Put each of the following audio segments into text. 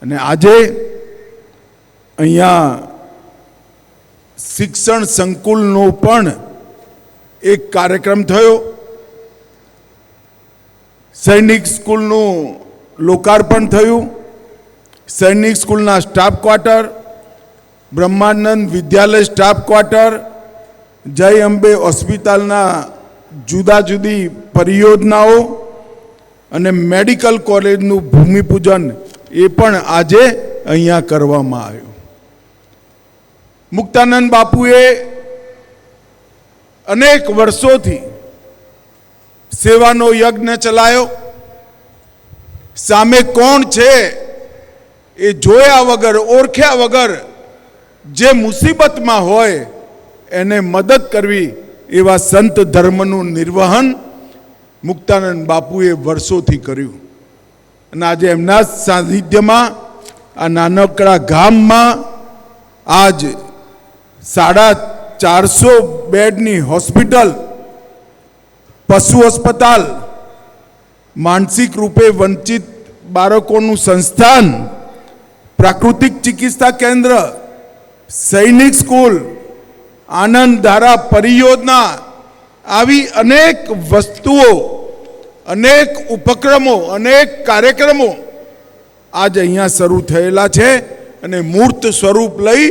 અને આજે અહીંયા શિક્ષણ સંકુલનો પણ એક કાર્યક્રમ થયો. સૈનિક સ્કૂલનું લોકાર્પણ થયું. સૈનિક સ્કૂલના સ્ટાફ ક્વાર્ટર, બ્રહ્માનંદ વિદ્યાલય સ્ટાફ ક્વાર્ટર, જય અંબે હોસ્પિટલના જુદા જુદી પરિયોજનાઓ અને મેડિકલ કોલેજનું ભૂમિપૂજન એ પણ આજે અહીંયા કરવામાં આવ્યું. મુક્તાનંદ બાપુએ અનેક વર્ષોથી સેવાનો યજ્ઞ ચલાવ્યો. સામે કોણ છે એ જોયા વગર, ઓળખ્યા વગર જે મુસીબતમાં હોય એને મદદ કરવી એવા સંત ધર્મનું નિર્વહન મુક્તાનંદ બાપુએ વર્ષોથી કર્યું. અને આજે એમના સાનિધ્યમાં આ નાનકડા ગામમાં આજ 450 બેડની હોસ્પિટલ, પશુ અસ્પતાલ, માનસિક રૂપે વંચિત બાળકોનું સંસ્થાન, પ્રાકૃતિક ચિકિત્સા કેન્દ્ર, સૈનિક સ્કૂલ, આનંદ ધારા પરિયોજના, આવી અનેક વસ્તુઓ, અનેક ઉપક્રમો, અનેક કાર્યક્રમો આજ અહીંયા શરૂ થયેલા છે અને મૂર્ત સ્વરૂપ લઈ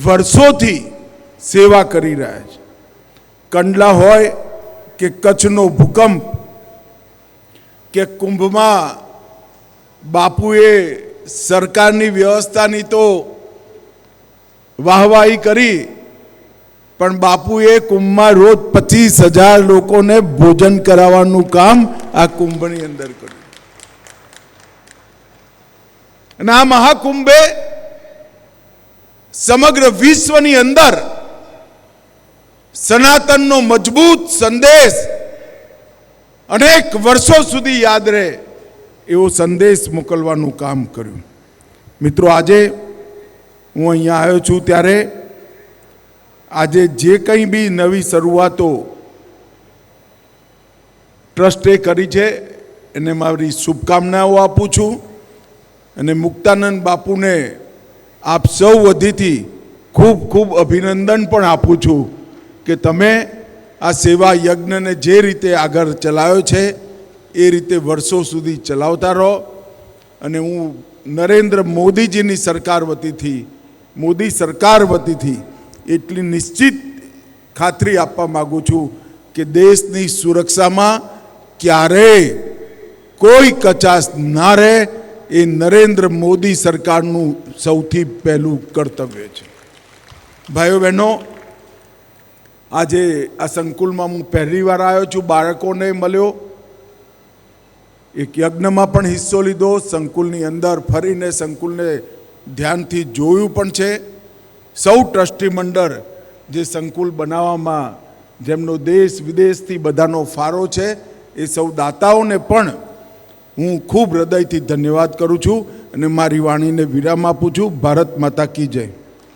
વર્ષોથી સેવા કરી રહ્યા છે. કંડલા હોય કે કચ્છનો ભૂકંપ કે કુંભમાં બાપુએ સરકારની વ્યવસ્થાની તો વાહવાહી કરી, પણ બાપુએ કુંભમાં રોજ 25,000 લોકોને ભોજન કરાવવાનું કામ આ કુંભની અંદર કર્યું. અને આ મહાકુંભે સમગ્ર વિશ્વની અંદર સનાતનનો મજબૂત સંદેશ અનેક વર્ષો સુધી યાદ રહે એવો સંદેશ મોકલવાનું કામ કર્યું. મિત્રો, આજે હું અહીંયા આવ્યો છું ત્યારે આજે જે કંઈ બી નવી શરૂઆતો ટ્રસ્ટે કરી છે એને મારી શુભકામનાઓ આપું છું. અને મુક્તાનંદ બાપુને આપ સૌ વતીથી ખૂબ ખૂબ અભિનંદન પણ આપું છું કે તમે આ સેવા યજ્ઞને જે રીતે આગળ ચલાવ્યો છે એ રીતે વર્ષો સુધી ચલાવતા રહો. અને હું નરેન્દ્ર મોદીજીની સરકાર વતીથી, મોદી સરકાર વતીથી એટલી નિશ્ચિત ખાતરી આપવા માગું છું કે દેશની સુરક્ષામાં ક્યારેય કોઈ કચાશ ના રહે. એ નરેન્દ્ર મોદી સરકારનું સૌથી પહેલું કર્તવ્ય છે. ભાઈઓ બહેનો, આજે આ સંકુલમાં હું પહેલી વાર આવ્યો છું, બાળકોને મળ્યો, એક યજ્ઞમાં પણ હિસ્સો લીધો, સંકુલની અંદર ફરીને સંકુલને ધ્યાનથી જોયું પણ છે. સૌ ટ્રસ્ટી મંડળ જે સંકુલ બનાવવામાં જેમનો દેશ વિદેશથી બધાનો ફાળો છે એ સૌ દાતાઓને પણ હું ખૂબ હૃદયથી ધન્યવાદ કરું છું અને મારી વાણીને વિરામ આપું છું. ભારત માતા કી જય.